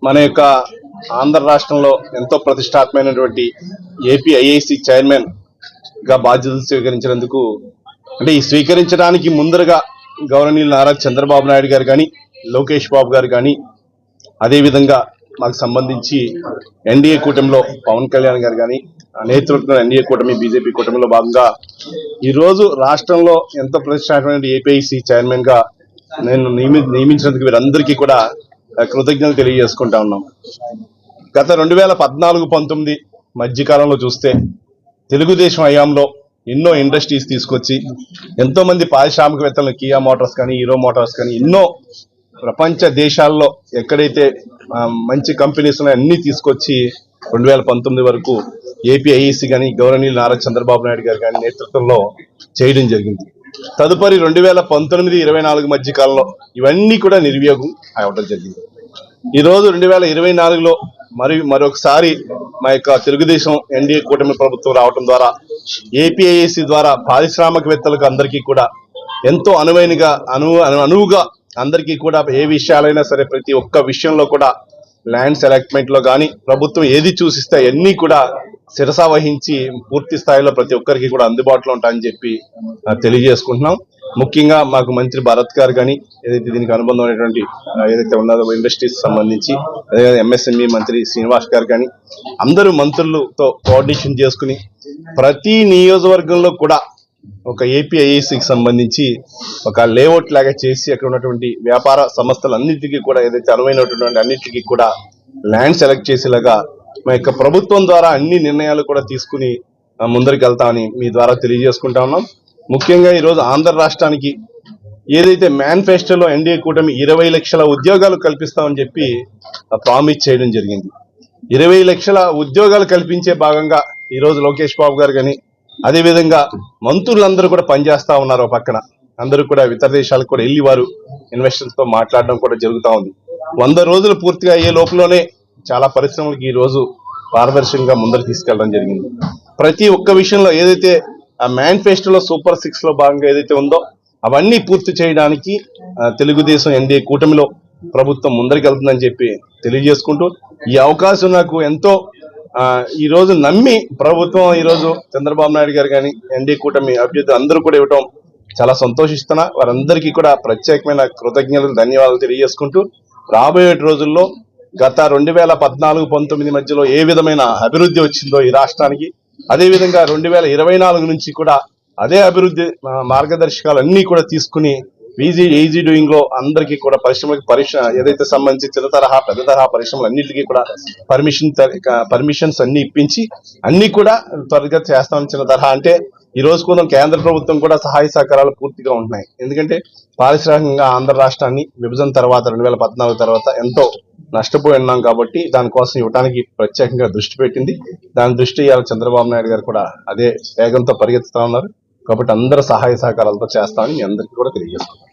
మన యొక్క ఆంధ్ర రాష్ట్రంలో ఎంతో ప్రతిష్టాత్మకమైనటువంటి ఏపీ ఐఐసి చైర్మన్ గా బాధ్యతలు స్వీకరించినందుకు అంటే ఈ స్వీకరించడానికి ముందరగా గౌరవనీయులు నారా చంద్రబాబు నాయుడు గారు కానీ లోకేష్ బాబు గారు కానీ అదేవిధంగా మాకు సంబంధించి ఎన్డీఏ కూటమిలో పవన్ కళ్యాణ్ గారు కానీ నేతృత్వం ఎన్డీఏ కూటమి బీజేపీ కూటమిలో భాగంగా ఈరోజు రాష్ట్రంలో ఎంతో ప్రతిష్టాత్మకమైన ఏపీఐసి చైర్మన్ గా నేను నియమించినందుకు వీరందరికీ కూడా కృతజ్ఞతలు తెలియజేసుకుంటా ఉన్నాం. గత 2014-19 మధ్యకాలంలో చూస్తే తెలుగుదేశం హయాంలో ఎన్నో ఇండస్ట్రీస్ తీసుకొచ్చి ఎంతో మంది పారిశ్రామికవేత్తలను కియా మోటార్స్ కానీ హీరో మోటార్స్ కానీ ఎన్నో ప్రపంచ దేశాల్లో ఎక్కడైతే మంచి కంపెనీస్ ఉన్నాయో అన్ని తీసుకొచ్చి 2019 వరకు ఏపీ ఐఏసీ కానీ గౌరవనీయులు నారా చంద్రబాబు నాయుడు గారు కానీ నేతృత్వంలో చేయడం జరిగింది. తదుపరి 2019-24 మధ్య కాలంలో ఇవన్నీ కూడా నిర్వియోగం అవడం జరిగింది. ఈరోజు 2024లో మరొకసారి మా యొక్క తెలుగుదేశం ఎన్డీఏ కూటమి ప్రభుత్వం రావడం ద్వారా ఏపీఐఏసీ ద్వారా పారిశ్రామికవేత్తలకు అందరికీ కూడా ఎంతో అనువుగా అందరికీ కూడా ఏ విషయాలైనా సరే ప్రతి ఒక్క విషయంలో కూడా ల్యాండ్స్ అలాట్మెంట్ లో కానీ ప్రభుత్వం ఏది చూసిస్తే అన్నీ కూడా శిరసా వహించి పూర్తి స్థాయిలో ప్రతి ఒక్కరికి కూడా అందుబాటులో ఉంటాయని చెప్పి తెలియజేసుకుంటున్నాం. ముఖ్యంగా మాకు మంత్రి భరత్ గారు కానీ ఏదైతే దీనికి అనుబంధమైనటువంటి ఏదైతే ఉన్నదో ఇండస్ట్రీస్ సంబంధించి అదే ఎంఎస్ఎంఈ మంత్రి శ్రీనివాస్ గారు కానీ అందరూ మంత్రులతో కోఆర్డినేషన్ చేసుకుని ప్రతి నియోజకవర్గంలో కూడా ఒక ఏపీఐఏసీకి సంబంధించి ఒక లేఅవుట్ లాగా చేసి అక్కడ ఉన్నటువంటి వ్యాపార సంస్థలన్నింటికీ కూడా ఏదైతే అనువైనటువంటి అన్నింటికీ కూడా ల్యాండ్ సెలెక్ట్ చేసేలాగా మా యొక్క ప్రభుత్వం ద్వారా అన్ని నిర్ణయాలు కూడా తీసుకుని ముందరికి వెళ్తామని మీ ద్వారా తెలియజేసుకుంటా ఉన్నాం. ముఖ్యంగా ఈరోజు ఆంధ్ర రాష్ట్రానికి ఏదైతే మేనిఫెస్టోలో ఎన్డీఏ కూటమి 20 లక్షల ఉద్యోగాలు కల్పిస్తామని చెప్పి ప్రామిస్ చేయడం జరిగింది. 20 లక్షల ఉద్యోగాలు కల్పించే భాగంగా ఈరోజు లోకేష్ బాబు గారు కానీ అదేవిధంగా మంత్రులందరూ కూడా పనిచేస్తా ఉన్నారు. పక్కన అందరూ కూడా ఇతర దేశాలకు కూడా వెళ్ళి వారు ఇన్వెస్టర్స్ తో మాట్లాడడం కూడా జరుగుతూ ఉంది. 100 రోజులు పూర్తిగా అయ్యే లోపలనే చాలా పరిశ్రమలకు ఈ రోజు పారదర్శకంగా ముందరు తీసుకెళ్లడం జరిగింది. ప్రతి ఒక్క విషయంలో ఏదైతే ఆ మేనిఫెస్టోలో సూపర్ 6 లో భాగంగా ఏదైతే ఉందో అవన్నీ పూర్తి చేయడానికి తెలుగుదేశం ఎన్డీఏ కూటమిలో ప్రభుత్వం ముందరికి వెళ్తుందని చెప్పి తెలియజేసుకుంటూ ఈ అవకాశం నాకు ఎంతో ఈ రోజు నమ్మి ప్రభుత్వం ఈ రోజు చంద్రబాబు నాయుడు గారు కానీ ఎన్డీఏ కూటమి అభ్యర్థులు అందరూ కూడా ఇవ్వడం చాలా సంతోషిస్తున్నా. వారందరికీ కూడా ప్రత్యేకమైన కృతజ్ఞతలు ధన్యవాదాలు తెలియజేసుకుంటూ రాబోయే రోజుల్లో గత 2014-19 మధ్యలో ఏ విధమైన అభివృద్ధి వచ్చిందో ఈ రాష్ట్రానికి అదేవిధంగా 2024 నుంచి కూడా అదే అభివృద్ధి మార్గదర్శకాలు అన్ని కూడా తీసుకుని ఈజీ డూయింగ్ లో అందరికీ కూడా ఏదైతే సంబంధించి చిన్న తరహా పెద్ద తరహా పరిశ్రమలు అన్నింటికీ కూడా పర్మిషన్స్ అన్ని ఇప్పించి అన్ని కూడా త్వరగా చేస్తామని. చిన్న తరహా అంటే ఈ రోజు కూడా కేంద్ర ప్రభుత్వం కూడా సహాయ సహకారాలు పూర్తిగా ఉంటున్నాయి. ఎందుకంటే పారిశ్రామికంగా ఆంధ్ర రాష్ట్రాన్ని విభజన తర్వాత 2014 తర్వాత ఎంతో నష్టపోయి ఉన్నాం కాబట్టి దానికోసం ఇవ్వడానికి ప్రత్యేకంగా దృష్టి పెట్టింది. దాని దృష్టి ఇవాళ చంద్రబాబు నాయుడు గారు కూడా అదే వేగంతో పరిగెత్తుతా ఉన్నారు. కాబట్టి అందరూ సహాయ సహకారాలతో చేస్తామని మీ అందరికీ కూడా తెలియజేస్తున్నాం.